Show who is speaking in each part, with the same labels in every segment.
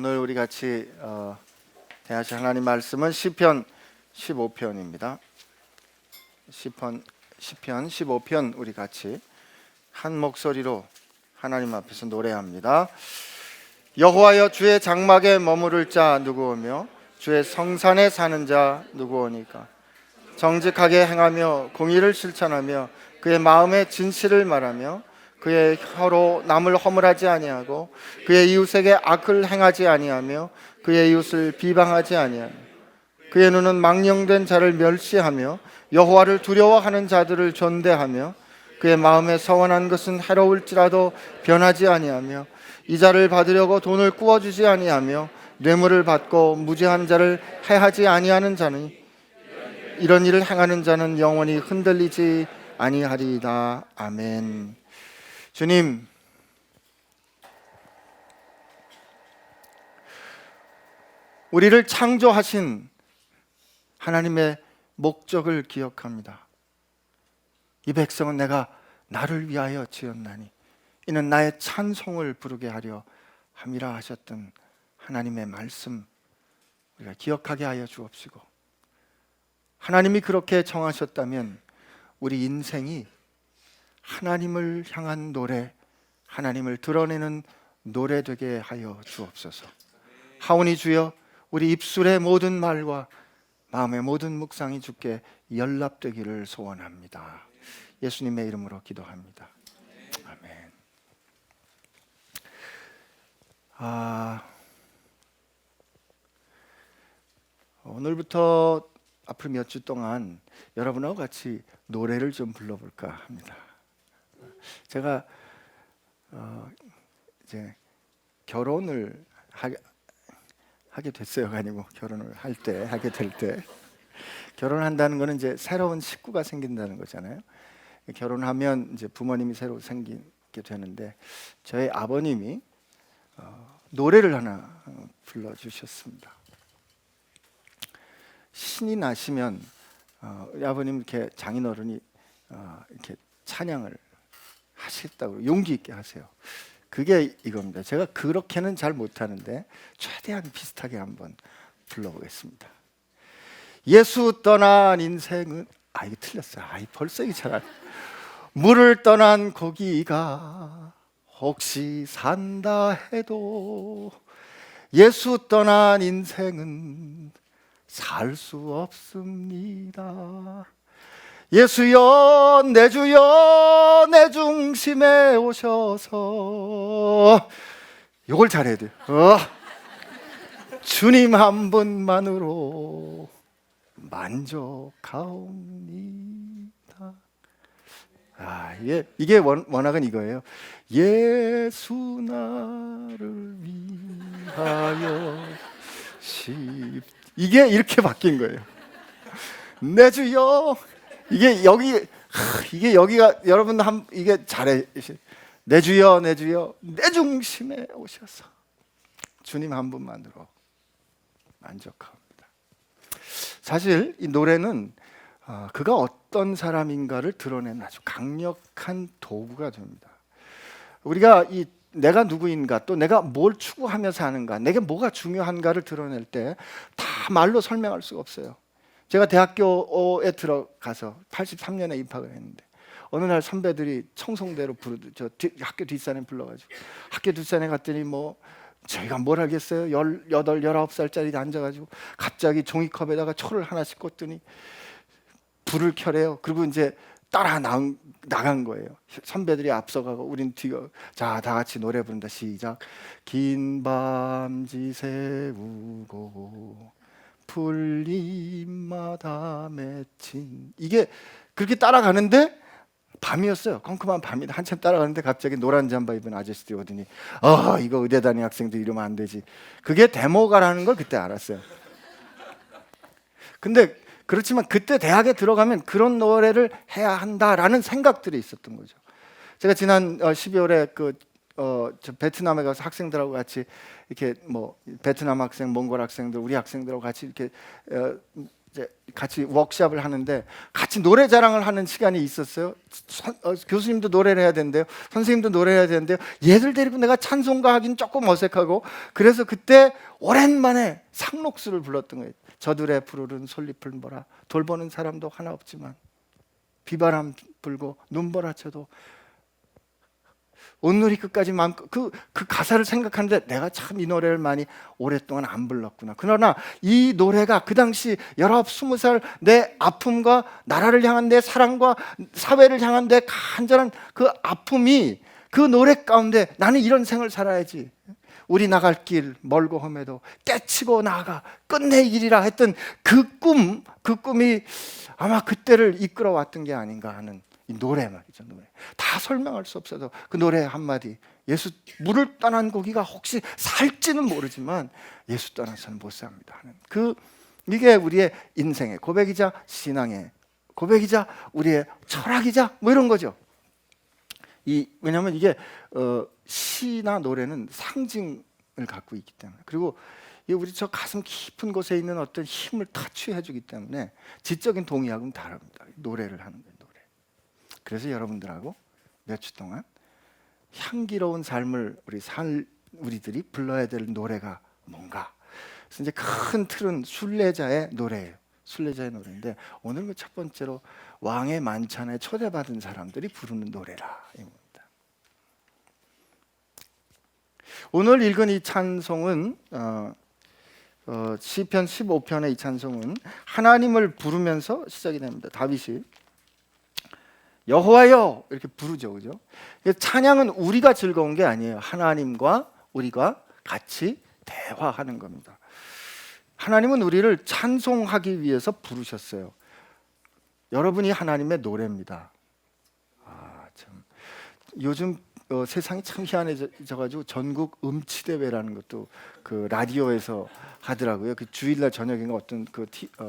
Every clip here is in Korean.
Speaker 1: 오늘 우리 같이 대하실 하나님 말씀은 시편 15편입니다. 시편 15편 우리 같이 한 목소리로 하나님 앞에서 노래합니다. 여호와여, 주의 장막에 머무를 자 누구오며 주의 성산에 사는 자 누구오니까. 정직하게 행하며 공의를 실천하며 그의 마음에 진실을 말하며 그의 혀로 남을 허물하지 아니하고 그의 이웃에게 악을 행하지 아니하며 그의 이웃을 비방하지 아니하며 그의 눈은 망령된 자를 멸시하며 여호와를 두려워하는 자들을 존대하며 그의 마음에 서원한 것은 해로울지라도 변하지 아니하며 이자를 받으려고 돈을 꾸어주지 아니하며 뇌물을 받고 무죄한 자를 해하지 아니하는 자는 이런 일을 행하는 자는 영원히 흔들리지 아니하리이다. 아멘. 주님, 우리를 창조하신 하나님의 목적을 기억합니다. 이 백성은 내가 나를 위하여 지었나니 이는 나의 찬송을 부르게 하려 함이라 하셨던 하나님의 말씀, 우리가 기억하게 하여 주옵시고, 하나님이 그렇게 정하셨다면 우리 인생이 하나님을 향한 노래, 하나님을 드러내는 노래 되게 하여 주옵소서. 하오니 주여, 우리 입술의 모든 말과 마음의 모든 묵상이 주께 연락되기를 소원합니다. 예수님의 이름으로 기도합니다. 아멘. 오늘부터 앞으로 몇 주 동안 여러분하고 같이 노래를 좀 불러볼까 합니다. 제가 이제 결혼을 하게 됐어요. 아니고 결혼을 하게 될 때, 결혼한다는 거는 이제 새로운 식구가 생긴다는 거잖아요. 결혼하면 이제 부모님이 새로 생기게 되는데, 저희 아버님이 노래를 하나 불러주셨습니다. 신이 나시면 우리 아버님 이렇게 장인어른이 이렇게 찬양을 하시겠다고 용기 있게 하세요. 그게 이겁니다. 제가 그렇게는 잘 못하는데 최대한 비슷하게 한번 불러보겠습니다. 예수 떠난 인생은, 이거 틀렸어요. 벌써 이게 잘 물을 떠난 고기가 혹시 산다 해도 예수 떠난 인생은 살 수 없습니다. 예수여, 내 주여, 내 중심에 오셔서, 요걸 잘해야 돼요. 주님 한 분만으로 만족하옵니다. 이게 원학은 이거예요. 예수 나를 위하여 이게 이렇게 바뀐 거예요. 내 주여, 이게 여기가 여러분 이게 잘해. 내 주여, 내 주여, 내 중심에 오셔서 주님 한 분만으로 만족합니다. 사실 이 노래는 그가 어떤 사람인가를 드러내는 아주 강력한 도구가 됩니다. 우리가 내가 누구인가, 또 내가 뭘 추구하며 사는가, 내게 뭐가 중요한가를 드러낼 때 다 말로 설명할 수가 없어요. 제가 대학교에 들어가서 83년에 입학을 했는데, 어느 날 선배들이 청송대로 학교 뒷산에 불러가지고 학교 뒷산에 갔더니 저희가 뭘 알겠어요. 18, 19살짜리 앉아가지고 갑자기 종이컵에다가 초를 하나씩 꽂더니 불을 켜래요. 그리고 이제 따라 나간 거예요. 선배들이 앞서가고 우린 뒤가. 자, 다 같이 노래 부른다. 시작. 긴 밤 지새우고 풀잎마다 맺힌, 이게 그렇게 따라가는데 밤이었어요. 컴컴한 밤이다. 한참 따라가는데 갑자기 노란 잠바 입은 아저씨들이 오더니 이거 의대 다니는 학생들 이러면 안 되지. 그게 데모가라는 걸 그때 알았어요. 근데 그렇지만 그때 대학에 들어가면 그런 노래를 해야 한다라는 생각들이 있었던 거죠. 제가 지난 12월에 저 베트남에 가서 학생들하고 같이 이렇게 베트남 학생, 몽골 학생들, 우리 학생들하고 같이 이렇게 이제 같이 워크숍을 하는데 같이 노래 자랑을 하는 시간이 있었어요. 교수님도 노래를 해야 된대요. 선생님도 노래를 해야 되는데요. 얘들 데리고 내가 찬송가 하긴 조금 어색하고, 그래서 그때 오랜만에 상록수를 불렀던 거예요. 저들의 푸르른 솔잎을 보라, 돌보는 사람도 하나 없지만 비바람 불고 눈보라쳐도 온누리 끝까지 마음껏, 그 가사를 생각하는데 내가 참 이 노래를 많이 오랫동안 안 불렀구나. 그러나 이 노래가 그 당시 19, 20살 내 아픔과 나라를 향한 내 사랑과 사회를 향한 내 간절한 그 아픔이 그 노래 가운데 나는 이런 생을 살아야지, 우리 나갈 길 멀고 험해도 깨치고 나아가 끝내 이리라 했던 그 꿈이 아마 그때를 이끌어왔던 게 아닌가 하는 이 노래 말이죠. 노래 다 설명할 수 없어도 그 노래 한마디, 예수 물을 떠난 고기가 혹시 살지는 모르지만 예수 떠나서는 못 삽니다 하는 이게 우리의 인생의 고백이자 신앙의 고백이자 우리의 철학이자 뭐 이런 거죠. 왜냐하면 이게 시나 노래는 상징을 갖고 있기 때문에, 그리고 우리 저 가슴 깊은 곳에 있는 어떤 힘을 타취해 주기 때문에 지적인 동의하고는 다릅니다. 노래를 하는 거예요. 노래. 그래서 여러분들하고 몇 주 동안 향기로운 삶을 우리들이 불러야 될 노래가 뭔가. 그래서 이제 큰 틀은 순례자의 노래예요. 순례자의 노래인데 오늘 그 첫 번째로 왕의 만찬에 초대받은 사람들이 부르는 노래라 입니다. 오늘 읽은 이 찬송은 시편 15편의 이 찬송은 하나님을 부르면서 시작이 됩니다. 다윗이 여호와여 이렇게 부르죠, 그죠? 찬양은 우리가 즐거운 게 아니에요. 하나님과 우리가 같이 대화하는 겁니다. 하나님은 우리를 찬송하기 위해서 부르셨어요. 여러분이 하나님의 노래입니다. 참 요즘 세상이 참 희한해져가지고 전국 음치 대회라는 것도 그 라디오에서 하더라고요. 그 주일날 저녁인가 어떤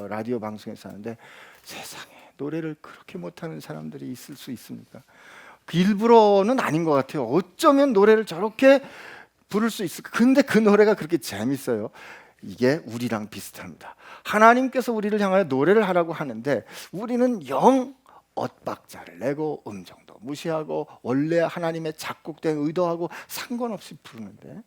Speaker 1: 라디오 방송에서 하는데, 세상에 노래를 그렇게 못하는 사람들이 있을 수 있습니까? 그 일부러는 아닌 것 같아요. 어쩌면 노래를 저렇게 부를 수 있을까? 근데 그 노래가 그렇게 재밌어요. 이게 우리랑 비슷합니다. 하나님께서 우리를 향하여 노래를 하라고 하는데 우리는 영 엇박자를 내고 음정도 무시하고 원래 하나님의 작곡된 의도하고 상관없이 부르는데,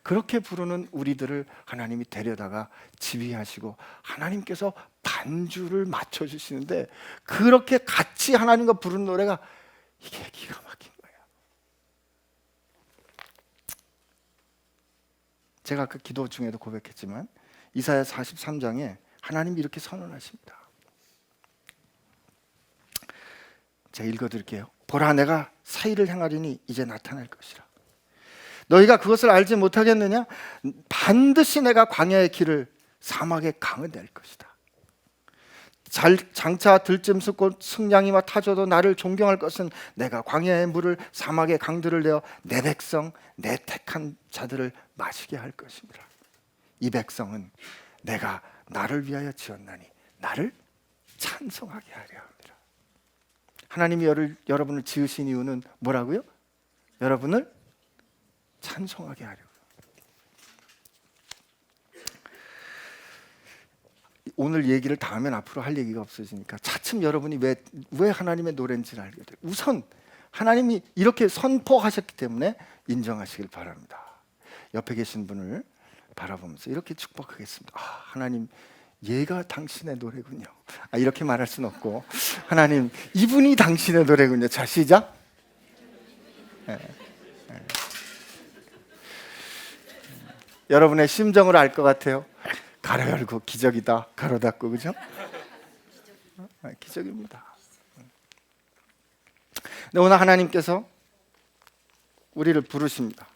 Speaker 1: 그렇게 부르는 우리들을 하나님이 데려다가 지휘하시고 하나님께서 반주를 맞춰주시는데, 그렇게 같이 하나님과 부르는 노래가 이게 기가 막힌 거예요. 제가 아까 기도 중에도 고백했지만 이사야 43장에 하나님이 이렇게 선언하십니다. 제가 읽어드릴게요. 보라, 내가 사이를 행하리니 이제 나타날 것이라. 너희가 그것을 알지 못하겠느냐? 반드시 내가 광야의 길을 사막의 강을 낼 것이다. 장차 들짐승 곧 승냥이와 타조도 나를 존경할 것은 내가 광야의 물을 사막의 강들을 내어 내 백성 내 택한 자들을 마시게 할 것입니다. 이 백성은 내가 나를 위하여 지었나니 나를 찬송하게 하려 합니다. 하나님이 여러분을 지으신 이유는 뭐라고요? 여러분을 찬송하게 하려고. 오늘 얘기를 다 하면 앞으로 할 얘기가 없어지니까 차츰 여러분이 왜 하나님의 노래인지를 알게 돼요. 우선 하나님이 이렇게 선포하셨기 때문에 인정하시길 바랍니다. 옆에 계신 분을 바라보면서 이렇게 축복하겠습니다. 하나님, 얘가 당신의 노래군요. 이렇게 말할 수는 없고, 하나님, 이분이 당신의 노래군요. 자, 시작. 여러분의 심정을 알 것 같아요. 가로 열고 기적이다, 가로 닫고, 그죠? 기적입니다. 근데 오늘 하나님께서 우리를 부르십니다.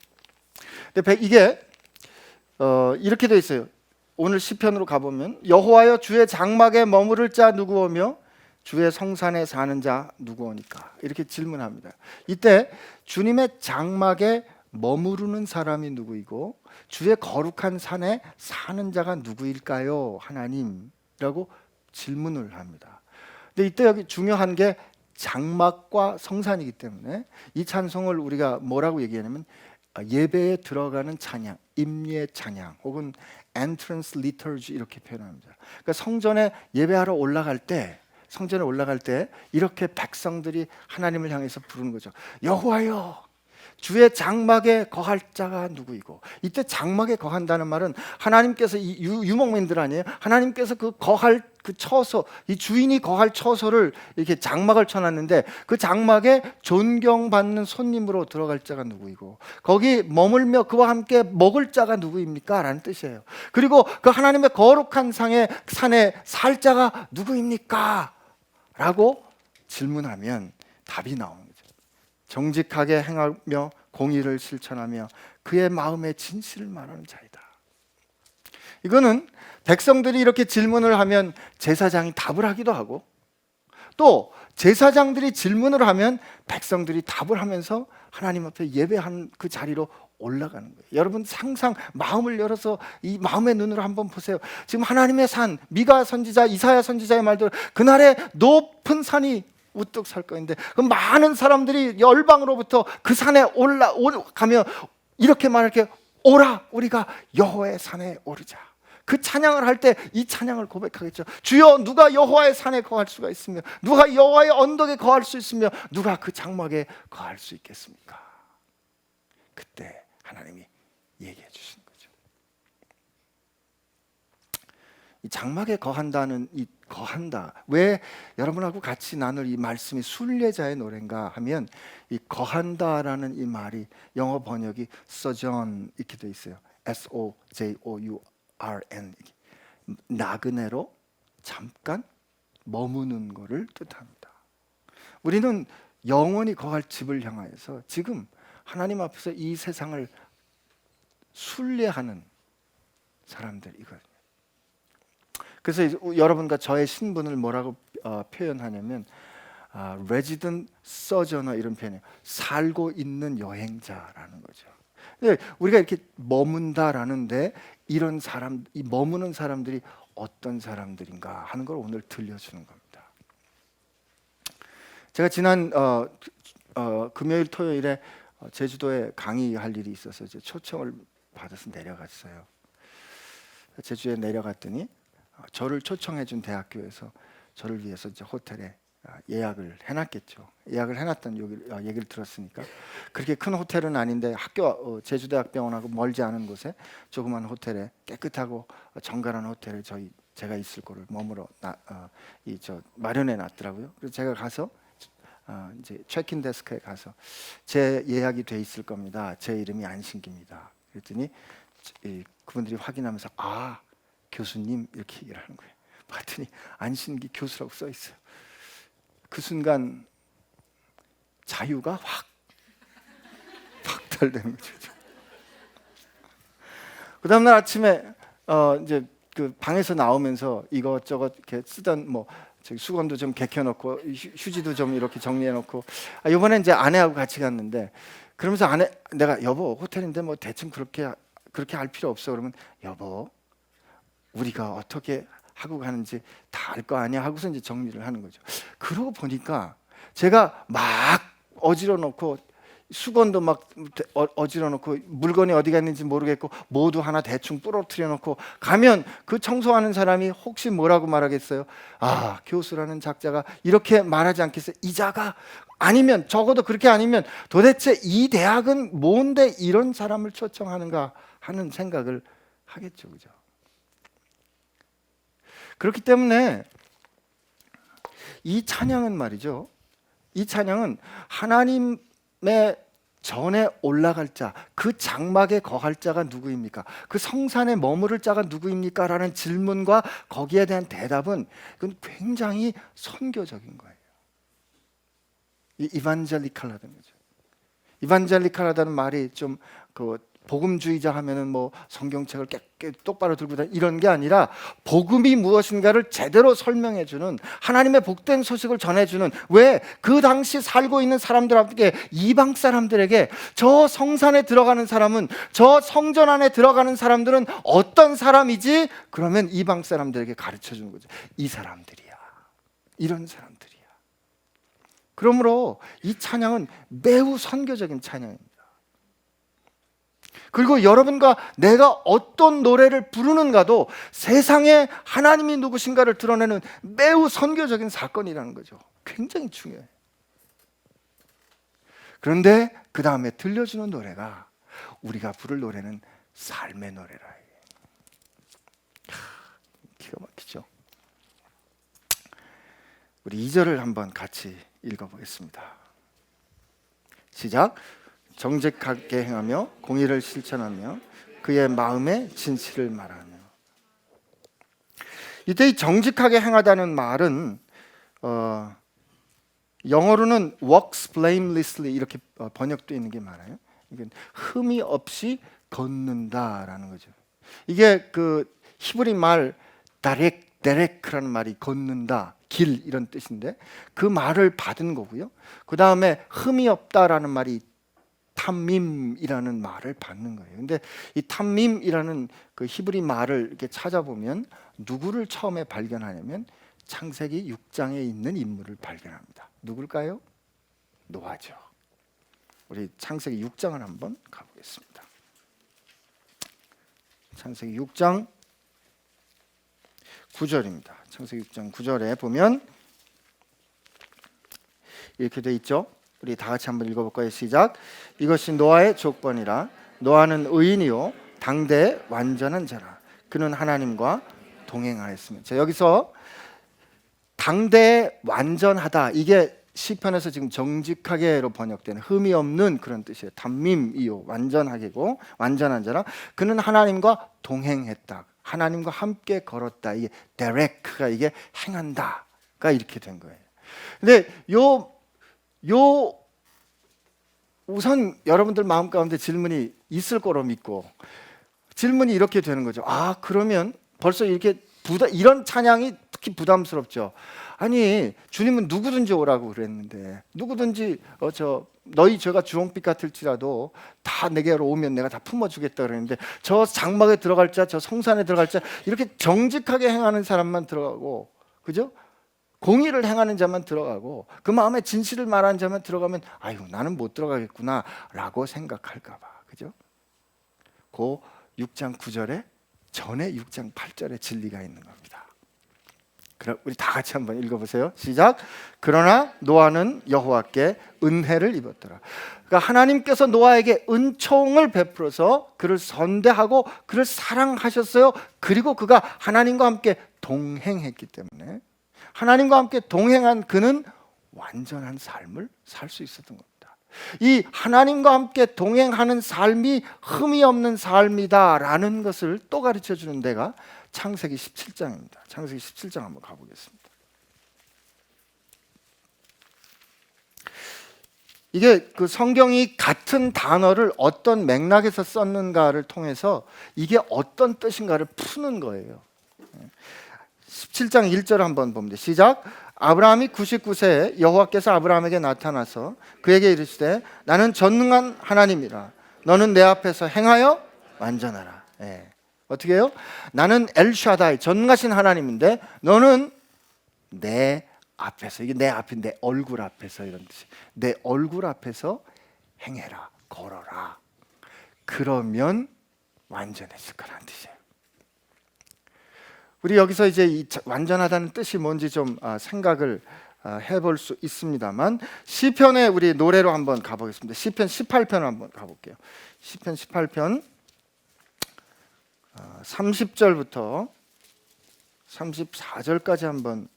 Speaker 1: 근데 이게 이렇게 돼 있어요. 오늘 시편으로 가보면 여호와여 주의 장막에 머무를 자 누구오며 주의 성산에 사는 자 누구오니까, 이렇게 질문합니다. 이때 주님의 장막에 머무르는 사람이 누구이고 주의 거룩한 산에 사는 자가 누구일까요? 하나님이라고 질문을 합니다. 근데 이때 여기 중요한 게 장막과 성산이기 때문에 이 찬송을 우리가 뭐라고 얘기하냐면 예배에 들어가는 찬양, 임예 찬양 혹은 entrance liturgy 이렇게 표현합니다. 그러니까 성전에 예배하러 올라갈 때, 성전에 올라갈 때 이렇게 백성들이 하나님을 향해서 부르는 거죠. 여호와여, 주의 장막에 거할 자가 누구이고. 이때 장막에 거한다는 말은 하나님께서 이 유목민들 아니에요? 하나님께서 그 거할 그 처소, 이 주인이 거할 처소를 이렇게 장막을 쳐놨는데 그 장막에 존경받는 손님으로 들어갈 자가 누구이고 거기 머물며 그와 함께 먹을 자가 누구입니까? 라는 뜻이에요. 그리고 그 하나님의 거룩한 산에 살 자가 누구입니까? 라고 질문하면 답이 나옵니다. 정직하게 행하며 공의를 실천하며 그의 마음의 진실을 말하는 자이다. 이거는 백성들이 이렇게 질문을 하면 제사장이 답을 하기도 하고 또 제사장들이 질문을 하면 백성들이 답을 하면서 하나님 앞에 예배한 그 자리로 올라가는 거예요. 여러분 상상 마음을 열어서 이 마음의 눈으로 한번 보세요. 지금 하나님의 산, 미가 선지자, 이사야 선지자의 말대로 그날에 높은 산이 우뚝 설 것인데 그 많은 사람들이 열방으로부터 그 산에 올라가며 이렇게 말할게, 오라 우리가 여호와의 산에 오르자. 그 찬양을 할 때 이 찬양을 고백하겠죠. 주여, 누가 여호와의 산에 거할 수가 있으며 누가 여호와의 언덕에 거할 수 있으며 누가 그 장막에 거할 수 있겠습니까? 그때 하나님이 얘기해 주시는 거죠. 이 장막에 거한다는 이 거한다, 왜 여러분하고 같이 나눌 이 말씀이 순례자의 노래인가 하면 이 거한다라는 이 말이 영어 번역이 sojourn 이렇게 돼 있어요. S-O-J-O-U-R-N, 나그네로 잠깐 머무는 것을 뜻합니다. 우리는 영원히 거할 집을 향하여서 지금 하나님 앞에서 이 세상을 순례하는 사람들이거든요. 그래서 여러분과 저의 신분을 뭐라고 표현하냐면 resident sojourner 이런 표현이에요. 살고 있는 여행자라는 거죠. 근데 우리가 이렇게 머문다라는데 이런 사람, 이 머무는 사람들이 어떤 사람들인가 하는 걸 오늘 들려주는 겁니다. 제가 지난 금요일 토요일에 제주도에 강의할 일이 있어서 이제 초청을 받아서 내려갔어요. 제주에 내려갔더니 저를 초청해 준 대학교에서 저를 위해서 이제 호텔에 예약을 해놨겠죠. 예약을 해놨다는 얘기를 들었으니까 그렇게 큰 호텔은 아닌데 제주대학병원하고 멀지 않은 곳에 조그만 호텔에 깨끗하고 정갈한 호텔에 제가 있을 거를 머물러 마련해 놨더라고요. 그래서 제가 가서 이제 체크인 데스크에 가서 제 예약이 돼 있을 겁니다. 제 이름이 안신기입니다. 그랬더니 그분들이 확인하면서 교수님 이렇게 얘기를 하는 거예요. 봤더니 안신기 교수라고 써 있어요. 그 순간 자유가 확 박탈되는 거죠. 그 다음날 아침에 이제 그 방에서 나오면서 이것저것 이렇게 쓰던 수건도 좀 개켜놓고 휴지도 좀 이렇게 정리해놓고 이번에 이제 아내하고 같이 갔는데 그러면서 내가 여보 호텔인데 뭐 대충 그렇게 할 필요 없어. 그러면 여보 우리가 어떻게 하고 가는지 다 알 거 아니야 하고서 이제 정리를 하는 거죠. 그러고 보니까 제가 막 어지러 놓고 수건도 막 어지러 놓고 물건이 어디 갔는지 모르겠고 모두 하나 대충 부러뜨려 놓고 가면 그 청소하는 사람이 혹시 뭐라고 말하겠어요? 교수라는 작자가 이렇게 말하지 않겠어요? 이 자가 아니면 적어도 그렇게 아니면 도대체 이 대학은 뭔데 이런 사람을 초청하는가 하는 생각을 하겠죠. 그죠? 그렇기 때문에 이 찬양은 말이죠. 이 찬양은 하나님의 전에 올라갈 자, 그 장막에 거할 자가 누구입니까? 그 성산에 머무를 자가 누구입니까? 라는 질문과 거기에 대한 대답은 그건 굉장히 선교적인 거예요. 이반젤리칼하다는 거죠. 이반젤리칼하다는 말이 좀 복음주의자 하면은 뭐 성경책을 똑바로 들고 다니 이런 게 아니라 복음이 무엇인가를 제대로 설명해 주는, 하나님의 복된 소식을 전해 주는, 왜 그 당시 살고 있는 사람들에게, 이방 사람들에게 저 성산에 들어가는 사람은, 저 성전 안에 들어가는 사람들은 어떤 사람이지? 그러면 이방 사람들에게 가르쳐 주는 거죠. 이 사람들이야. 이런 사람들이야. 그러므로 이 찬양은 매우 선교적인 찬양입니다. 그리고 여러분과 내가 어떤 노래를 부르는가도 세상에 하나님이 누구신가를 드러내는 매우 선교적인 사건이라는 거죠. 굉장히 중요해요. 그런데 그 다음에 들려주는 노래가 우리가 부를 노래는 삶의 노래라. 기가 막히죠. 우리 2절을 한번 같이 읽어보겠습니다. 시작. 정직하게 행하며 공의를 실천하며 그의 마음에 진실을 말하며. 이때 이 정직하게 행하다는 말은 영어로는 walks blamelessly 이렇게 번역되어 있는 게 많아요. 이게 흠이 없이 걷는다라는 거죠. 이게 그 히브리 말 데렉라는 말이 걷는다, 길 이런 뜻인데 그 말을 받은 거고요. 그 다음에 흠이 없다라는 말이 탐밈이라는 말을 받는 거예요. 근데 이 탐밈이라는 그 히브리 말을 이렇게 찾아보면 누구를 처음에 발견하냐면 창세기 6장에 있는 인물을 발견합니다. 누굴까요? 노아죠. 우리 창세기 6장을 한번 가보겠습니다. 창세기 6장 9절입니다. 창세기 6장 9절에 보면 이렇게 돼 있죠. 우리 다 같이 한번 읽어볼까요? 시작. 이것이 노아의 조건이라. 노아는 의인이요 당대의 완전한 자라. 그는 하나님과 동행하였으며. 자, 여기서 당대의 완전하다, 이게 시편에서 지금 정직하게로 번역되는 흠이 없는 그런 뜻이에요. 담밈이요 완전하게고 완전한 자라. 그는 하나님과 동행했다. 하나님과 함께 걸었다. 이게 데렉가 이게 행한다가 이렇게 된 거예요. 근데 우선 여러분들 마음 가운데 질문이 있을 거로 믿고 질문이 이렇게 되는 거죠. 아, 그러면 벌써 이렇게 이런 찬양이 특히 부담스럽죠. 아니, 주님은 누구든지 오라고 그랬는데 누구든지 너희 죄가 주홍빛 같을지라도 다 내게로 오면 내가 다 품어주겠다 그랬는데 저 장막에 들어갈 자, 저 성산에 들어갈 자, 이렇게 정직하게 행하는 사람만 들어가고, 그죠? 공의를 행하는 자만 들어가고 그 마음에 진실을 말하는 자만 들어가면 아유, 나는 못 들어가겠구나 라고 생각할까 봐. 그죠? 그 6장 9절에 전에 6장 8절에 진리가 있는 겁니다. 그럼 우리 다 같이 한번 읽어보세요. 시작. 그러나 노아는 여호와께 은혜를 입었더라. 그러니까 하나님께서 노아에게 은총을 베풀어서 그를 선대하고 그를 사랑하셨어요. 그리고 그가 하나님과 함께 동행했기 때문에 하나님과 함께 동행한 그는 완전한 삶을 살 수 있었던 겁니다. 이 하나님과 함께 동행하는 삶이 흠이 없는 삶이다라는 것을 또 가르쳐주는 데가 창세기 17장입니다. 창세기 17장 한번 가보겠습니다. 이게 그 성경이 같은 단어를 어떤 맥락에서 썼는가를 통해서 이게 어떤 뜻인가를 푸는 거예요. 17장 1절 한번 봅니다. 시작. 아브라함이 99세에 여호와께서 아브라함에게 나타나서 그에게 이르시되 나는 전능한 하나님이라. 너는 내 앞에서 행하여 완전하라. 어떻게 해요? 나는 엘샤다이, 전능하신 하나님인데 너는 내 앞에서, 이게 내 앞인 내 얼굴 앞에서 이런 뜻이, 내 얼굴 앞에서 행해라, 걸어라. 그러면 완전해질 거라는 뜻이에요. 우리 여기서 이제 이 완전하다는 뜻이 뭔지 좀 생각을 해볼 수 있습니다만 시편에 우리 노래로 한번 가보겠습니다. 시편 18편 한번 가볼게요. 시편 18편 30절부터 34절까지 한번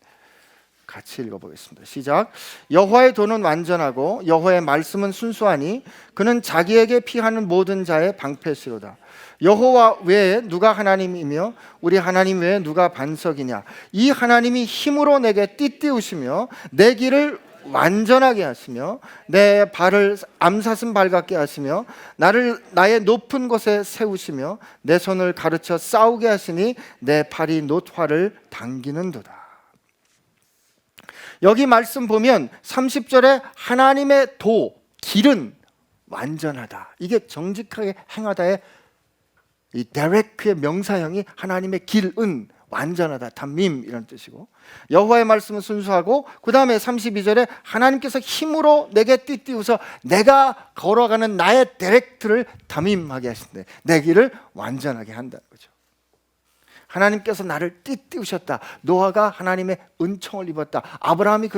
Speaker 1: 같이 읽어보겠습니다. 시작. 여호와의 도는 완전하고 여호와의 말씀은 순수하니 그는 자기에게 피하는 모든 자의 방패시로다. 여호와 외에 누가 하나님이며 우리 하나님 외에 누가 반석이냐. 이 하나님이 힘으로 내게 띠띠우시며 내 길을 완전하게 하시며 내 발을 암사슴 발 같게 하시며 나를 나의 높은 곳에 세우시며 내 손을 가르쳐 싸우게 하시니 내 팔이 놋화를 당기는도다. 여기 말씀 보면 30절에 하나님의 도, 길은 완전하다. 이게 정직하게 행하다의 이 데렉의 명사형이 하나님의 길은 완전하다, 담임 이런 뜻이고, 여호와의 말씀은 순수하고, 그 다음에 32절에 하나님께서 힘으로 내게 띠띠우서 내가 걸어가는 나의 디렉트를 담임하게 하신대. 내 길을 완전하게 한다는 거죠. 하나님께서 나를 띠띠우셨다. 노아가 하나님의 은총을 입었다. 아브라함이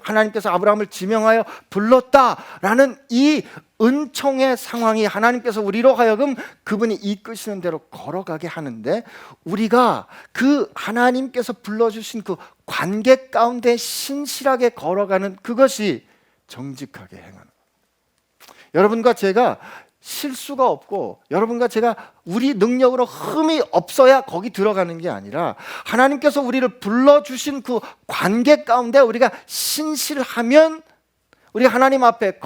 Speaker 1: 하나님께서 아브라함을 지명하여 불렀다라는 이 은총의 상황이 하나님께서 우리로 하여금 그분이 이끄시는 대로 걸어가게 하는데, 우리가 그 하나님께서 불러주신 그 관계 가운데 신실하게 걸어가는 그것이 정직하게 행하는 거예요. 여러분과 제가 실수가 없고 여러분과 제가 우리 능력으로 흠이 없어야 거기 들어가는 게 아니라, 하나님께서 우리를 불러주신 그 관계 가운데 우리가 신실하면 우리가 하나님 앞에서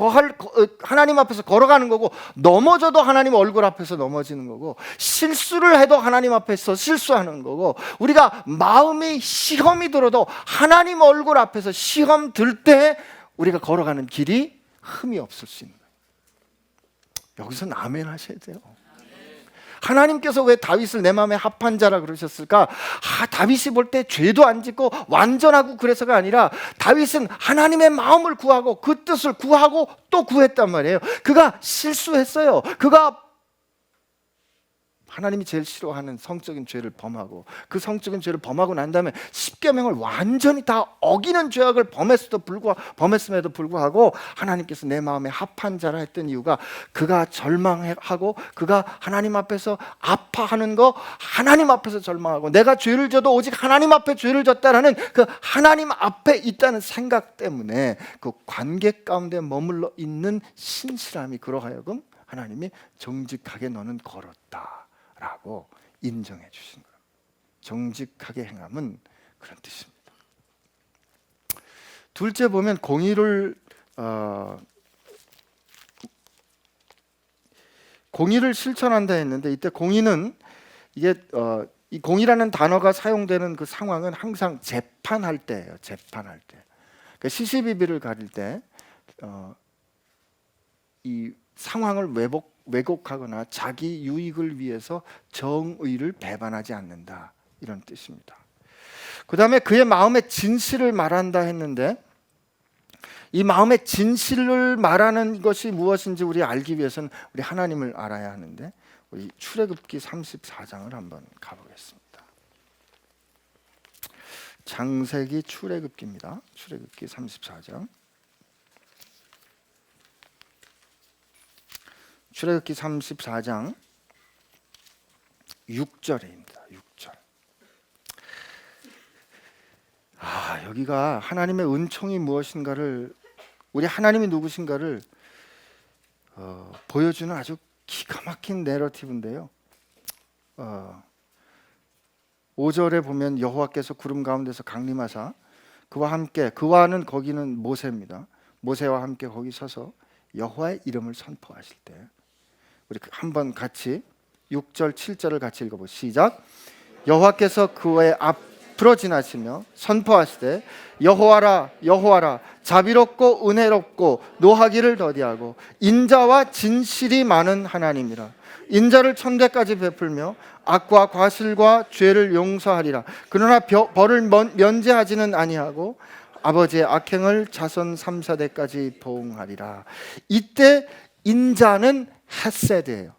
Speaker 1: 걸어가는 거고, 넘어져도 하나님 얼굴 앞에서 넘어지는 거고, 실수를 해도 하나님 앞에서 실수하는 거고, 우리가 마음이 시험이 들어도 하나님 얼굴 앞에서 시험 들 때 우리가 걸어가는 길이 흠이 없을 수 있는 거예요. 여기서는 아멘 하셔야 돼요. 하나님께서 왜 다윗을 내 마음에 합한 자라 그러셨을까? 다윗이 볼 때 죄도 안 짓고 완전하고 그래서가 아니라, 다윗은 하나님의 마음을 구하고 그 뜻을 구하고 또 구했단 말이에요. 그가 실수했어요. 그가 하나님이 제일 싫어하는 성적인 죄를 범하고, 그 성적인 죄를 범하고 난 다음에 십계명을 완전히 다 어기는 죄악을 범했음에도 불구하고 하나님께서 내 마음에 합한 자라 했던 이유가, 그가 절망하고 그가 하나님 앞에서 아파하는 거, 하나님 앞에서 절망하고, 내가 죄를 져도 오직 하나님 앞에 죄를 졌다라는 그 하나님 앞에 있다는 생각 때문에 그 관계 가운데 머물러 있는 신실함이 그로 하여금 하나님이 정직하게 너는 걸었다 라고 인정해 주신 거예요. 정직하게 행함은 그런 뜻입니다. 둘째 보면 공의를 실천한다 했는데, 이때 공의는 이게 이 공의라는 단어가 사용되는 그 상황은 항상 재판할 때예요. 재판할 때. 그러니까 시시비비를 가릴 때 이 상황을 왜곡하거나 자기 유익을 위해서 정의를 배반하지 않는다, 이런 뜻입니다. 그 다음에 그의 마음의 진실을 말한다 했는데, 이 마음의 진실을 말하는 것이 무엇인지 우리 알기 위해서는 우리 하나님을 알아야 하는데, 우리 출애굽기 34장을 한번 가보겠습니다. 창세기 출애굽기입니다. 출애굽기 34장. 출애굽기 34장 6절입니다. 6절. 여기가 하나님의 은총이 무엇인가를, 우리 하나님이 누구신가를 보여주는 아주 기가 막힌 내러티브인데요. 5절에 보면 여호와께서 구름 가운데서 강림하사 그와는 거기는 모세입니다. 모세와 함께 거기 서서 여호와의 이름을 선포하실 때, 우리 한번 같이 6절 7절을 같이 읽어보시죠. 시작. 여호와께서 그의 앞으로 지나시며 선포하시되 여호와라 여호와라 자비롭고 은혜롭고 노하기를 더디하고 인자와 진실이 많은 하나님이라. 인자를 천대까지 베풀며 악과 과실과 죄를 용서하리라. 그러나 벌을 면제하지는 아니하고 아버지의 악행을 자손 3,4대까지 보응하리라. 이때 인자는 헤세드예요.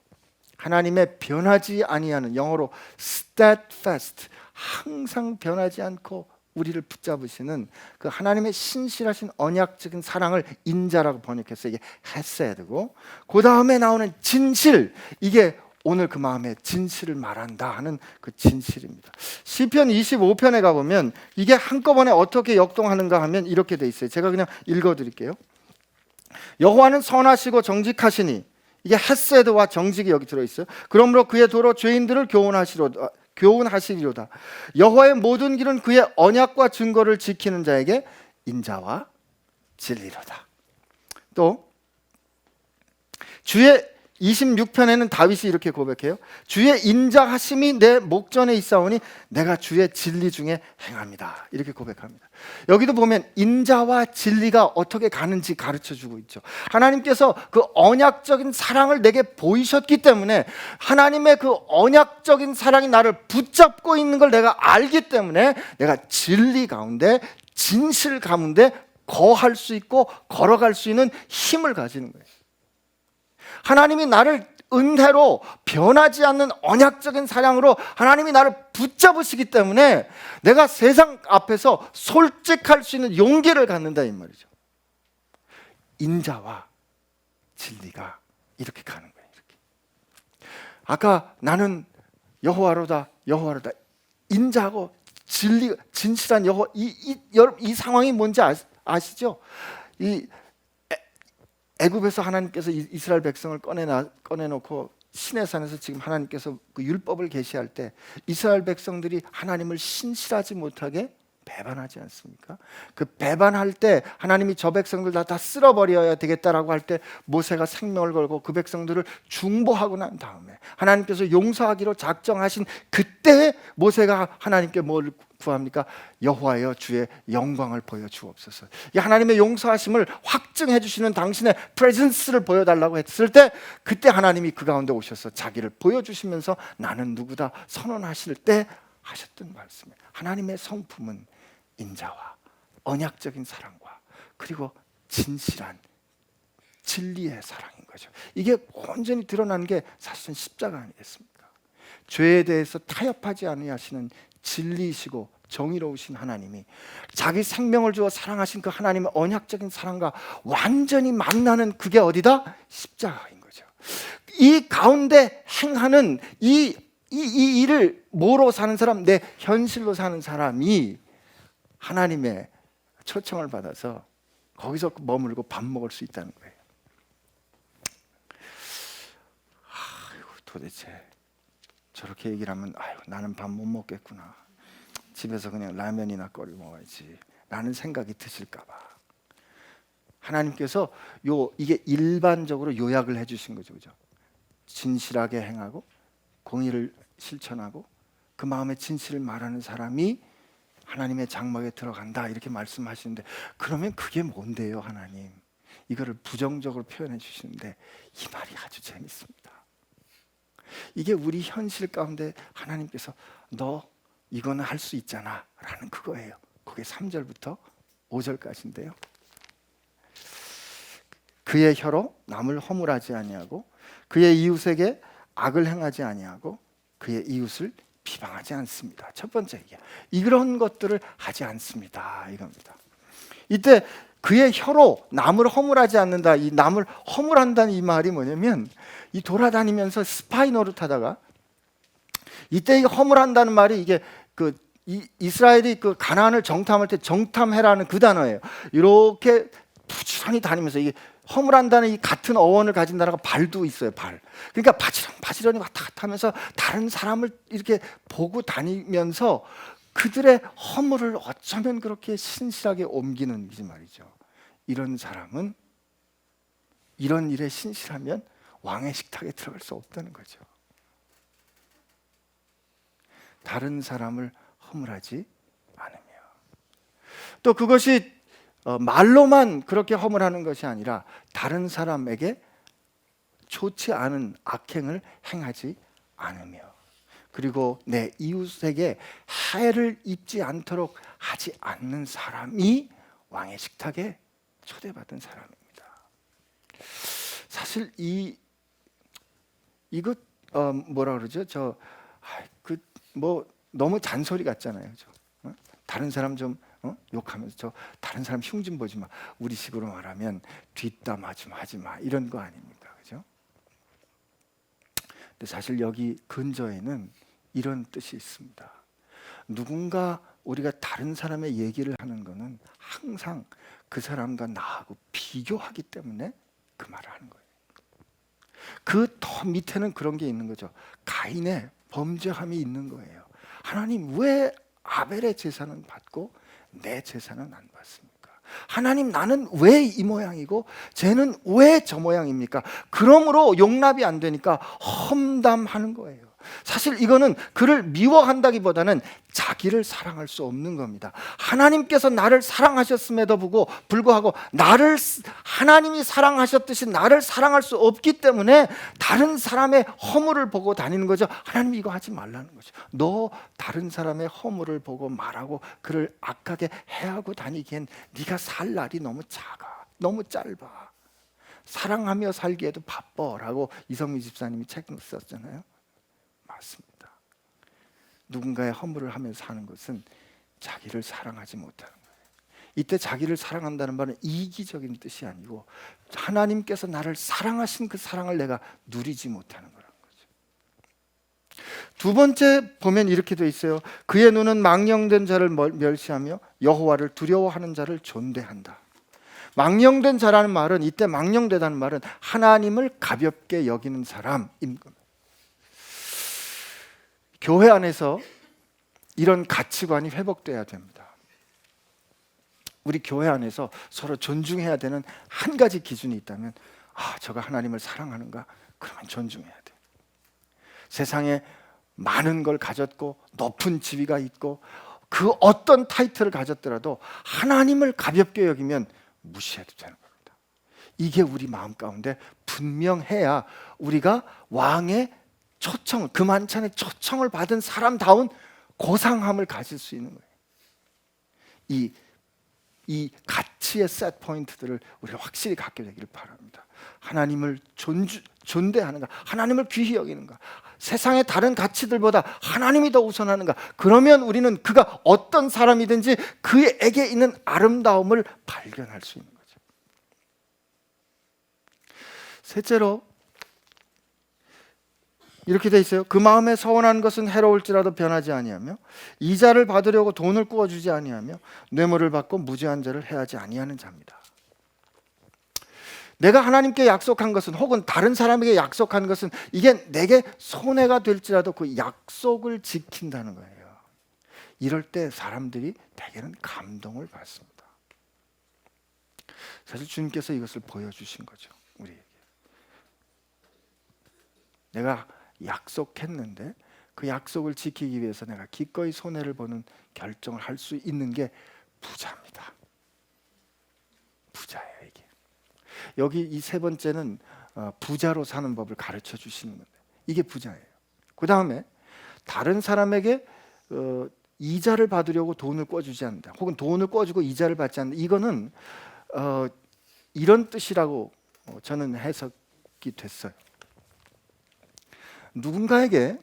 Speaker 1: 하나님의 변하지 아니하는, 영어로 steadfast, 항상 변하지 않고 우리를 붙잡으시는 그 하나님의 신실하신 언약적인 사랑을 인자라고 번역했어요. 이게 헤세드고, 그 다음에 나오는 진실, 이게 오늘 그 마음의 진실을 말한다 하는 그 진실입니다. 시편 25편에 가보면 이게 한꺼번에 어떻게 역동하는가 하면 이렇게 돼 있어요. 제가 그냥 읽어드릴게요. 여호와는 선하시고 정직하시니, 이게 헤세드와 정직이 여기 들어있어요. 그러므로 그의 도로 죄인들을 교훈하시리로다. 여호와의 모든 길은 그의 언약과 증거를 지키는 자에게 인자와 진리로다. 또 주의 26편에는 다윗이 이렇게 고백해요. 주의 인자하심이 내 목전에 있사오니 내가 주의 진리 중에 행합니다. 이렇게 고백합니다. 여기도 보면 인자와 진리가 어떻게 가는지 가르쳐주고 있죠. 하나님께서 그 언약적인 사랑을 내게 보이셨기 때문에, 하나님의 그 언약적인 사랑이 나를 붙잡고 있는 걸 내가 알기 때문에, 내가 진리 가운데, 진실 가운데 거할 수 있고 걸어갈 수 있는 힘을 가지는 거예요. 하나님이 나를 은혜로 변하지 않는 언약적인 사랑으로 하나님이 나를 붙잡으시기 때문에 내가 세상 앞에서 솔직할 수 있는 용기를 갖는다 이 말이죠. 인자와 진리가 이렇게 가는 거예요. 이렇게. 아까 나는 여호와로다 여호와로다, 인자하고 진리, 진실한 여호와, 여러분 이 상황이 뭔지 아시죠? 이 애굽에서 하나님께서 이스라엘 백성을 꺼내놓고 시내산에서 지금 하나님께서 그 율법을 계시할 때 이스라엘 백성들이 하나님을 신실하지 못하게 배반하지 않습니까? 그 배반할 때 하나님이 저 백성들 다 쓸어버려야 되겠다라고 할 때 모세가 생명을 걸고 그 백성들을 중보하고 난 다음에 하나님께서 용서하기로 작정하신 그때 모세가 하나님께 뭘 구합니까? 여호와여 주의 영광을 보여주옵소서. 이 하나님의 용서하심을 확증해 주시는 당신의 프레젠스를 보여달라고 했을 때, 그때 하나님이 그 가운데 오셔서 자기를 보여주시면서 나는 누구다 선언하실 때 하셨던 말씀이에요. 하나님의 성품은 인자와 언약적인 사랑과 그리고 진실한 진리의 사랑인 거죠. 이게 온전히 드러나는 게 사실은 십자가 아니겠습니까? 죄에 대해서 타협하지 아니하시는 진리이시고 정의로우신 하나님이 자기 생명을 주어 사랑하신 그 하나님의 언약적인 사랑과 완전히 만나는, 그게 어디다? 십자가인 거죠. 이 가운데 행하는 이 일을 뭐로 사는 사람, 내 현실로 사는 사람이 하나님의 초청을 받아서 거기서 머물고 밥 먹을 수 있다는 거예요. 아이고, 도대체 저렇게 얘기를 하면 나는 밥 못 먹겠구나, 집에서 그냥 라면이나 끓여 먹어야지 라는 생각이 드실까 봐 하나님께서 이게 일반적으로 요약을 해주신 거죠. 그죠? 진실하게 행하고 공의를 실천하고 그 마음의 진실을 말하는 사람이 하나님의 장막에 들어간다, 이렇게 말씀하시는데, 그러면 그게 뭔데요 하나님? 이거를 부정적으로 표현해 주시는데 이 말이 아주 재밌습니다. 이게 우리 현실 가운데 하나님께서 너 이거는 할 수 있잖아 라는 그거예요. 그게 3절부터 5절까지인데요. 그의 혀로 남을 허물하지 아니하고 그의 이웃에게 악을 행하지 아니하고 그의 이웃을 비방하지 않습니다. 첫 번째 얘기야. 이런 것들을 하지 않습니다 이겁니다. 이때 그의 혀로 남을 허물하지 않는다, 이 남을 허물한다는 이 말이 뭐냐면, 이 돌아다니면서 스파이 노릇하다가 이때 이 허물한다는 말이 이게 이스라엘이 그 가나안을 정탐할 때 정탐해라는 그 단어예요. 이렇게 부지런히 다니면서 이게 허물한다는 이 같은 어원을 가진 단어가 발도 있어요. 발. 그러니까 바지런히 왔다 갔다 하면서 다른 사람을 이렇게 보고 다니면서 그들의 허물을 어쩌면 그렇게 신실하게 옮기는지 말이죠. 이런 사람은 이런 일에 신실하면 왕의 식탁에 들어갈 수 없다는 거죠. 다른 사람을 허물하지 않으며, 또 그것이 말로만 그렇게 허물하는 것이 아니라 다른 사람에게 좋지 않은 악행을 행하지 않으며, 그리고 내 이웃에게 해를 입지 않도록 하지 않는 사람이 왕의 식탁에 초대받은 사람입니다. 사실 이거 뭐라 그러죠? 뭐 너무 잔소리 같잖아요. 다른 사람 좀 욕하면서 다른 사람 흉 좀 보지 마, 우리식으로 말하면 뒷담화 좀 하지 마, 이런 거 아닙니까? 그죠? 근데 사실 여기 근저에는 이런 뜻이 있습니다. 누군가 우리가 다른 사람의 얘기를 하는 거는 항상 그 사람과 나하고 비교하기 때문에 그 말을 하는 거예요. 그 더 밑에는 그런 게 있는 거죠. 가인의 범죄함이 있는 거예요. 하나님 왜 아벨의 제사는 받고 내 제사는 안 받습니까? 하나님, 나는 왜 이 모양이고 쟤는 왜 저 모양입니까? 그러므로 용납이 안 되니까 험담하는 거예요. 사실 이거는 그를 미워한다기보다는 자기를 사랑할 수 없는 겁니다. 하나님께서 나를 사랑하셨음에도 불구하고 하나님이 사랑하셨듯이 나를 사랑할 수 없기 때문에 다른 사람의 허물을 보고 다니는 거죠. 하나님이 이거 하지 말라는 거죠. 너 다른 사람의 허물을 보고 말하고 그를 악하게 해하고 다니기엔 네가 살 날이 너무 작아, 너무 짧아. 사랑하며 살기에도 바빠라고 이성미 집사님이 책 썼잖아요. 맞습니다. 누군가의 허물을 하면서 사는 것은 자기를 사랑하지 못하는 거예요. 이때 자기를 사랑한다는 말은 이기적인 뜻이 아니고 하나님께서 나를 사랑하신 그 사랑을 내가 누리지 못하는 거라는 거죠. 두 번째 보면 이렇게 돼 있어요. 그의 눈은 망령된 자를 멸시하며 여호와를 두려워하는 자를 존대한다. 망령된 자라는 말은, 이때 망령되다는 말은 하나님을 가볍게 여기는 사람인 겁니다. 교회 안에서 이런 가치관이 회복돼야 됩니다. 우리 교회 안에서 서로 존중해야 되는 한 가지 기준이 있다면, 저가 하나님을 사랑하는가? 그러면 존중해야 돼. 세상에 많은 걸 가졌고 높은 지위가 있고 그 어떤 타이틀을 가졌더라도 하나님을 가볍게 여기면 무시해도 되는 겁니다. 이게 우리 마음 가운데 분명해야 우리가 왕의 초청을, 그 만찬의 초청을 받은 사람다운 고상함을 가질 수 있는 거예요. 이 가치의 셋 포인트들을 우리가 확실히 갖게 되기를 바랍니다. 하나님을 존대하는가? 하나님을 귀히 여기는가? 세상의 다른 가치들보다 하나님이 더 우선하는가? 그러면 우리는 그가 어떤 사람이든지 그에게 있는 아름다움을 발견할 수 있는 거죠. 셋째로 이렇게 돼 있어요. 그 마음에 서운한 것은 해로울지라도 변하지 아니하며 이자를 받으려고 돈을 꾸어주지 아니하며 뇌물을 받고 무죄한 자를 해하지 아니하는 자입니다. 내가 하나님께 약속한 것은, 혹은 다른 사람에게 약속한 것은, 이게 내게 손해가 될지라도 그 약속을 지킨다는 거예요. 이럴 때 사람들이 대개는 감동을 받습니다. 사실 주님께서 이것을 보여주신 거죠, 우리에게. 내가 약속했는데 그 약속을 지키기 위해서 내가 기꺼이 손해를 보는 결정을 할 수 있는 게 부자입니다. 부자예요, 이게. 여기 이 세 번째는 부자로 사는 법을 가르쳐 주시는 건데, 이게 부자예요. 그 다음에 다른 사람에게 이자를 받으려고 돈을 꿔주지 않는다, 혹은 돈을 꿔주고 이자를 받지 않는다. 이거는 이런 뜻이라고 저는 해석이 됐어요. 누군가에게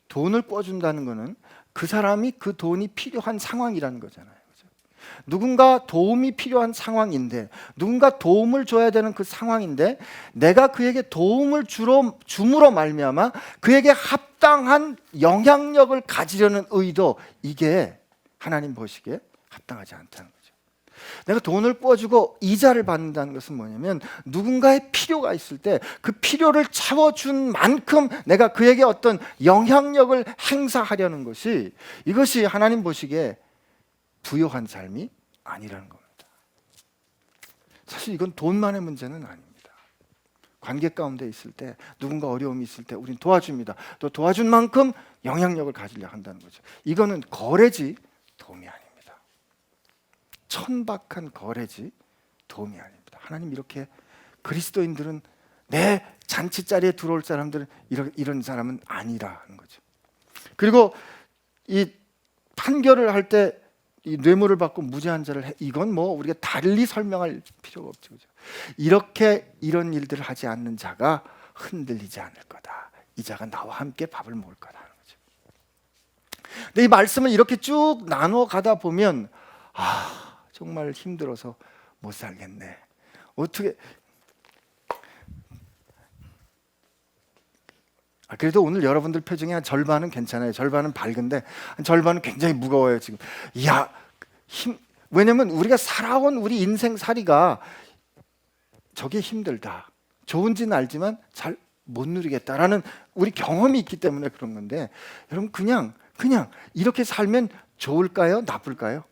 Speaker 1: 돈을 꿔준다는 것은 그 사람이 그 돈이 필요한 상황이라는 거잖아요. 그렇죠? 누군가 도움이 필요한 상황인데, 누군가 도움을 줘야 되는 그 상황인데, 내가 그에게 도움을 줌으로 말미암아 그에게 합당한 영향력을 가지려는 의도, 이게 하나님 보시기에 합당하지 않다는 거죠. 내가 돈을 꿔주고 이자를 받는다는 것은 뭐냐면, 누군가의 필요가 있을 때 그 필요를 채워준 만큼 내가 그에게 어떤 영향력을 행사하려는 것이, 이것이 하나님 보시기에 부요한 삶이 아니라는 겁니다. 사실 이건 돈만의 문제는 아닙니다. 관계 가운데 있을 때, 누군가 어려움이 있을 때 우린 도와줍니다. 또 도와준 만큼 영향력을 가지려 한다는 거죠. 이거는 거래지 도움이 아닙니다. 천박한 거래지 도움이 아닙니다. 하나님, 이렇게 그리스도인들은, 내 잔치자리에 들어올 사람들은 이런 사람은 아니라는 거죠. 그리고 이 판결을 할 때 이 뇌물을 받고 무죄한 자를 이건 뭐 우리가 달리 설명할 필요가 없죠. 그죠? 이런 일들을 하지 않는 자가 흔들리지 않을 거다. 이 자가 나와 함께 밥을 먹을 거다 하는 거죠. 근데 이 말씀을 이렇게 쭉 나누어 가다 보면, 정말 힘들어서 못 살겠네. 어떻게? 그래도 오늘 여러분들 표정이 한 절반은 괜찮아요. 절반은 밝은데 한 절반은 굉장히 무거워요 지금. 왜냐면 우리가 살아온 우리 인생살이가 저게 힘들다, 좋은지는 알지만 잘 못 누리겠다라는 우리 경험이 있기 때문에 그런 건데, 여러분 그냥 이렇게 살면 좋을까요? 나쁠까요?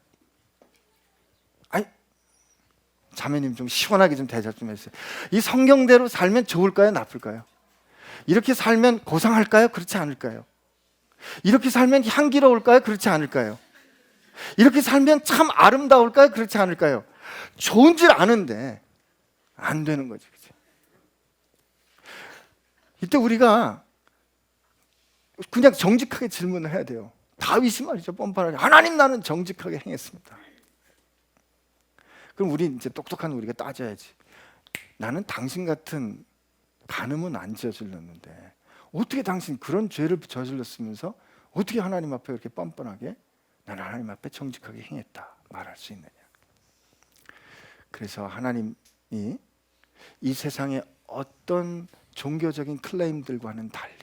Speaker 1: 자매님 좀 시원하게 좀 대접 좀 해주세요. 이 성경대로 살면 좋을까요? 나쁠까요? 이렇게 살면 고상할까요? 그렇지 않을까요? 이렇게 살면 향기로울까요? 그렇지 않을까요? 이렇게 살면 참 아름다울까요? 그렇지 않을까요? 좋은 줄 아는데 안 되는 거지. 그치? 이때 우리가 그냥 정직하게 질문을 해야 돼요. 다윗이 말이죠, 뻔뻔하게 하나님 나는 정직하게 행했습니다. 그럼 우리 이제 똑똑한 우리가 따져야지. 나는 당신 같은 간음은 안 저질렀는데 어떻게 당신 그런 죄를 저질렀으면서 어떻게 하나님 앞에 이렇게 뻔뻔하게 나는 하나님 앞에 정직하게 행했다 말할 수 있느냐. 그래서 하나님이 이 세상의 어떤 종교적인 클레임들과는 달리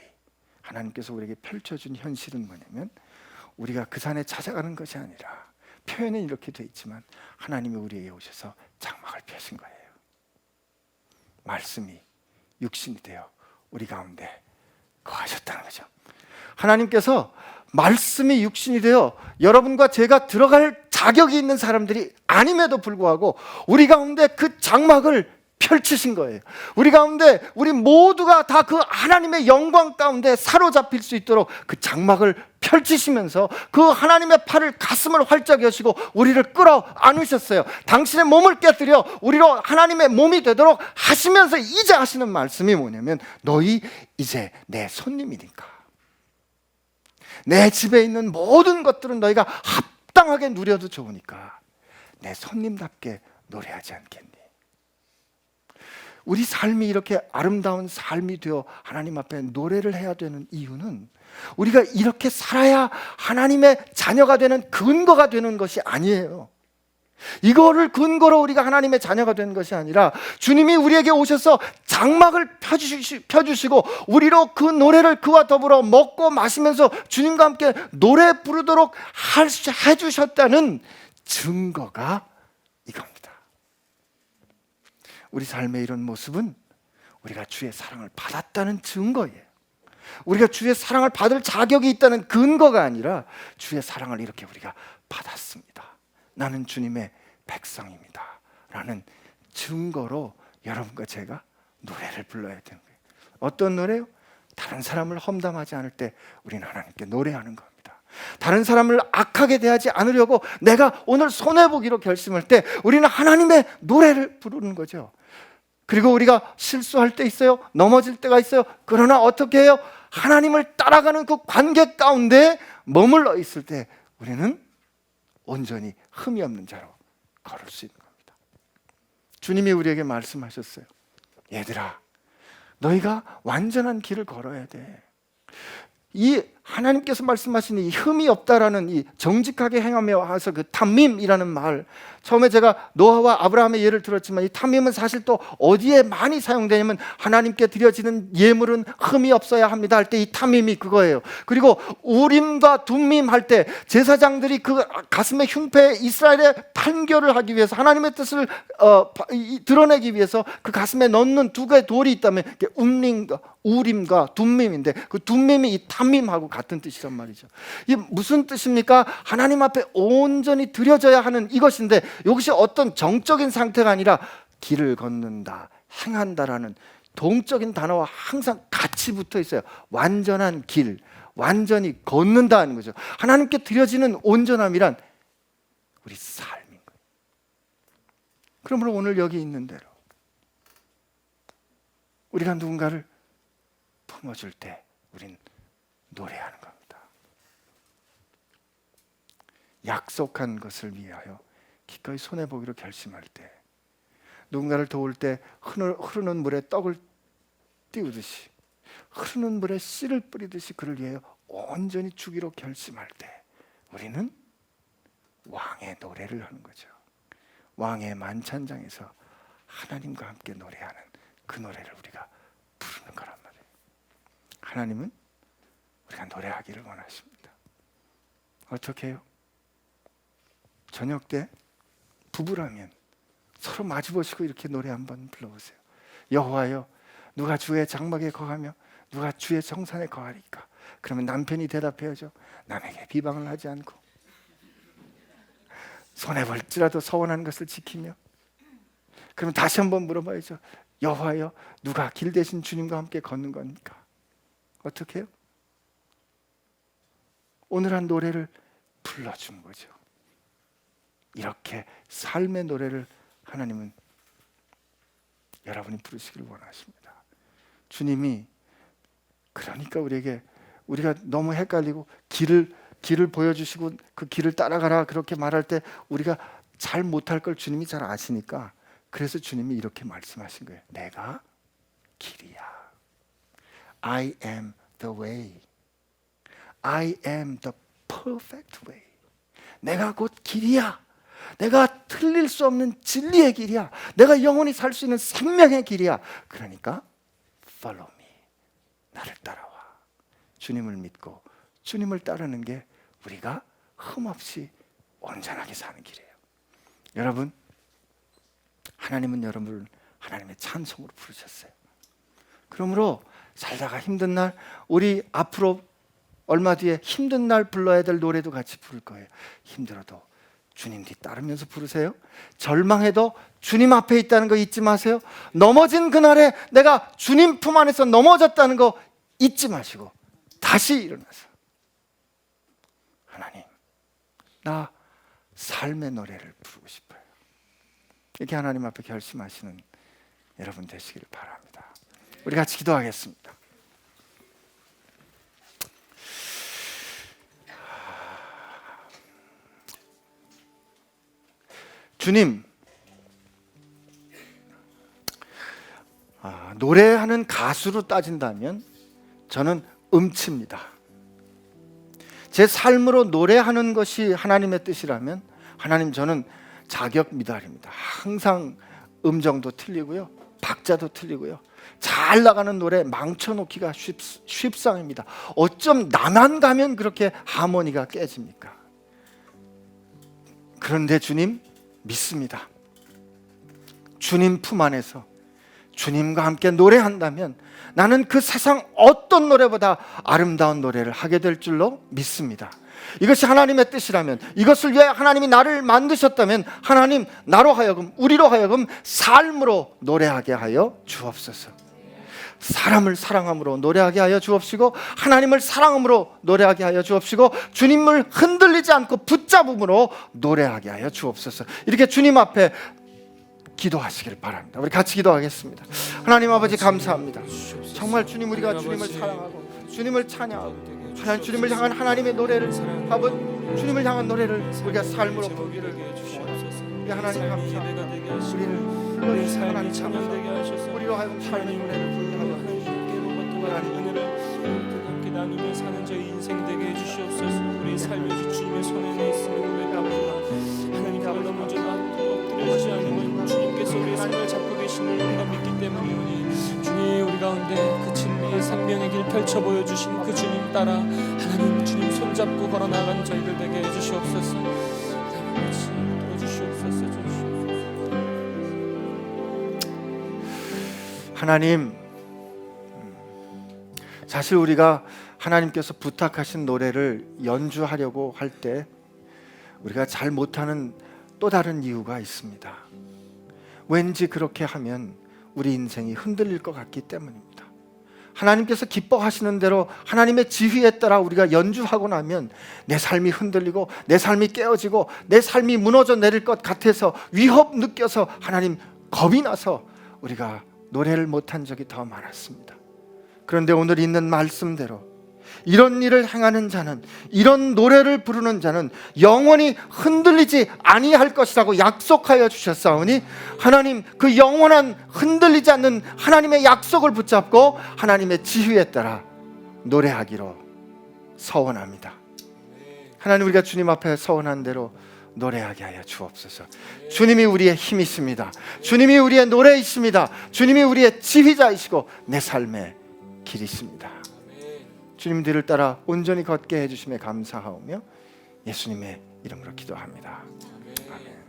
Speaker 1: 하나님께서 우리에게 펼쳐준 현실은 뭐냐면 우리가 그 산에 찾아가는 것이 아니라 표현은 이렇게 돼 있지만 하나님이 우리에게 오셔서 장막을 펴신 거예요. 말씀이 육신이 되어 우리 가운데 거하셨다는 거죠. 하나님께서 말씀이 육신이 되어 여러분과 제가 들어갈 자격이 있는 사람들이 아님에도 불구하고 우리 가운데 그 장막을 펼치신 거예요. 우리 가운데 우리 모두가 다 그 하나님의 영광 가운데 사로잡힐 수 있도록 그 장막을 펼치시면서 그 하나님의 팔을 가슴을 활짝 여시고 우리를 끌어안으셨어요. 당신의 몸을 깨뜨려 우리로 하나님의 몸이 되도록 하시면서 이제 하시는 말씀이 뭐냐면 너희 이제 내 손님이니까 내 집에 있는 모든 것들은 너희가 합당하게 누려도 좋으니까 내 손님답게 노래하지 않겠니? 우리 삶이 이렇게 아름다운 삶이 되어 하나님 앞에 노래를 해야 되는 이유는 우리가 이렇게 살아야 하나님의 자녀가 되는 근거가 되는 것이 아니에요. 이거를 근거로 우리가 하나님의 자녀가 되는 것이 아니라 주님이 우리에게 오셔서 장막을 펴주시고 우리로 그 노래를 그와 더불어 먹고 마시면서 주님과 함께 노래 부르도록 해주셨다는 증거가 이겁니다. 우리 삶의 이런 모습은 우리가 주의 사랑을 받았다는 증거예요. 우리가 주의 사랑을 받을 자격이 있다는 근거가 아니라 주의 사랑을 이렇게 우리가 받았습니다. 나는 주님의 백성입니다 라는 증거로 여러분과 제가 노래를 불러야 되는 거예요. 어떤 노래요? 다른 사람을 험담하지 않을 때 우리는 하나님께 노래하는 겁니다. 다른 사람을 악하게 대하지 않으려고 내가 오늘 손해보기로 결심할 때 우리는 하나님의 노래를 부르는 거죠. 그리고 우리가 실수할 때 있어요. 넘어질 때가 있어요. 그러나 어떻게 해요? 하나님을 따라가는 그 관계 가운데 머물러 있을 때 우리는 온전히 흠이 없는 자로 걸을 수 있는 겁니다. 주님이 우리에게 말씀하셨어요. 얘들아, 너희가 완전한 길을 걸어야 돼. 이 하나님께서 말씀하신 이 흠이 없다라는 이 정직하게 행하며 와서 그 탐밈이라는 말, 처음에 제가 노아와 아브라함의 예를 들었지만 이 탐밈은 사실 또 어디에 많이 사용되냐면 하나님께 드려지는 예물은 흠이 없어야 합니다 할 때 이 탐밈이 그거예요. 그리고 우림과 둠밈 할 때 제사장들이 그 가슴에 흉패에 이스라엘의 판결을 하기 위해서 하나님의 뜻을 드러내기 위해서 그 가슴에 넣는 두 개의 돌이 있다면 우림과 둠밈인데 그 둠밈이 이 탐밈하고 같은 뜻이란 말이죠. 이게 무슨 뜻입니까? 하나님 앞에 온전히 드려져야 하는 이것인데 이것이 어떤 정적인 상태가 아니라 길을 걷는다, 행한다라는 동적인 단어와 항상 같이 붙어 있어요. 완전한 길, 완전히 걷는다 하는 거죠. 하나님께 드려지는 온전함이란 우리 삶인 거예요. 그러므로 오늘 여기 있는 대로 우리가 누군가를 품어줄 때 우린 노래하는 겁니다. 약속한 것을 위하여 기꺼이 손해보기로 결심할 때, 누군가를 도울 때 흐르는 물에 떡을 띄우듯이, 흐르는 물에 씨를 뿌리듯이 그를 위하여 온전히 주기로 결심할 때 우리는 왕의 노래를 하는 거죠. 왕의 만찬장에서 하나님과 함께 노래하는 그 노래를 우리가 부르는 거란 말이에요. 하나님은 우리가 노래하기를 원하십니다. 어떻게 해요? 저녁 때 부부라면 서로 마주보시고 이렇게 노래 한번 불러보세요. 여호와여, 누가 주의 장막에 거하며 누가 주의 정산에 거하리까? 그러면 남편이 대답해야죠. 남에게 비방을 하지 않고 손해볼지라도 서원한 것을 지키며 그러면 다시 한번 물어봐야죠. 여호와여, 누가 길 대신 주님과 함께 걷는 겁니까? 어떻게 해요? 오늘 한 노래를 불러준 거죠. 이렇게 삶의 노래를 하나님은 여러분이 부르시기를 원하십니다. 주님이 그러니까 우리가 너무 헷갈리고 길을 보여주시고 그 길을 따라가라 그렇게 말할 때 우리가 잘 못할 걸 주님이 잘 아시니까, 그래서 주님이 이렇게 말씀하신 거예요. 내가 길이야. I am the way. I am the perfect way. 내가 곧 길이야. 내가 틀릴 수 없는 진리의 길이야. 내가 영원히 살 수 있는 생명의 길이야. 그러니까 follow me. 나를 따라와. 주님을 믿고 주님을 따르는 게 우리가 흠없이 온전하게 사는 길이에요. 여러분, 하나님은 여러분을 하나님의 찬송으로 부르셨어요. 그러므로 살다가 힘든 날, 우리 앞으로 얼마 뒤에 힘든 날 불러야 될 노래도 같이 부를 거예요. 힘들어도 주님 뒤 따르면서 부르세요. 절망해도 주님 앞에 있다는 거 잊지 마세요. 넘어진 그날에 내가 주님 품 안에서 넘어졌다는 거 잊지 마시고 다시 일어나서 하나님, 나 삶의 노래를 부르고 싶어요. 이렇게 하나님 앞에 결심하시는 여러분 되시기를 바랍니다. 우리 같이 기도하겠습니다. 주님, 노래하는 가수로 따진다면 저는 음치입니다. 제 삶으로 노래하는 것이 하나님의 뜻이라면 하나님, 저는 자격 미달입니다. 항상 음정도 틀리고요, 박자도 틀리고요, 잘 나가는 노래 망쳐놓기가 쉽상입니다. 어쩜 나만 가면 그렇게 하모니가 깨집니까? 그런데 주님, 믿습니다. 주님 품 안에서 주님과 함께 노래한다면 나는 그 세상 어떤 노래보다 아름다운 노래를 하게 될 줄로 믿습니다. 이것이 하나님의 뜻이라면, 이것을 위해 하나님이 나를 만드셨다면 하나님, 나로 하여금, 우리로 하여금 삶으로 노래하게 하여 주옵소서. 사람을 사랑함으로 노래하게 하여 주옵시고, 하나님을 사랑함으로 노래하게 하여 주옵시고, 주님을 흔들리지 않고 붙잡음으로 노래하게 하여 주옵소서. 이렇게 주님 앞에 기도하시길 바랍니다. 우리 같이 기도하겠습니다. 하나님 아버지, 감사합니다. 정말 주님, 우리가 주님을 사랑하고 주님을 찬양하고 하나님, 주님을 향한 하나님의 노래를, 아버지 주님을 향한 노래를 우리가 삶으로 부르기를 원합니다. 하나님 감사합니다. 우리를 하나님 참여되게 우리로 하여금 삶의 노래를 부르게 하여
Speaker 2: 은혜를 함께 나누며 사는 저희 인생 되게 해주시옵소서. 우리의 삶이 주님의 손에 있음을 고백합니다. 하나님, 넘어져도 엎드려지지 않으면 주님께서 우리의 삶을 잡고 계심을 우리가 믿기 때문이오니, 주님, 우리 가운데 그 진리의 생명의 길 펼쳐 보여주신 그 주님 따라 하나님, 주님 손잡고 걸어나간 저희들 되게 해주시옵소서. 하나님, 도와주시옵소서.
Speaker 1: 하나님, 사실 우리가 하나님께서 부탁하신 노래를 연주하려고 할 때 우리가 잘 못하는 또 다른 이유가 있습니다. 왠지 그렇게 하면 우리 인생이 흔들릴 것 같기 때문입니다. 하나님께서 기뻐하시는 대로 하나님의 지휘에 따라 우리가 연주하고 나면 내 삶이 흔들리고 내 삶이 깨어지고 내 삶이 무너져 내릴 것 같아서 위협 느껴서 하나님 겁이 나서 우리가 노래를 못한 적이 더 많았습니다. 그런데 오늘 있는 말씀대로 이런 일을 행하는 자는, 이런 노래를 부르는 자는 영원히 흔들리지 아니할 것이라고 약속하여 주셨사오니, 하나님, 그 영원한 흔들리지 않는 하나님의 약속을 붙잡고 하나님의 지휘에 따라 노래하기로 서원합니다. 하나님, 우리가 주님 앞에 서원한 대로 노래하게 하여 주옵소서. 주님이 우리의 힘이십니다. 주님이 우리의 노래이십니다. 주님이 우리의 지휘자이시고 내 삶의 길이십니다. 주님 뒤를 따라 온전히 걷게 해주심에 감사하오며 예수님의 이름으로 기도합니다. 아멘.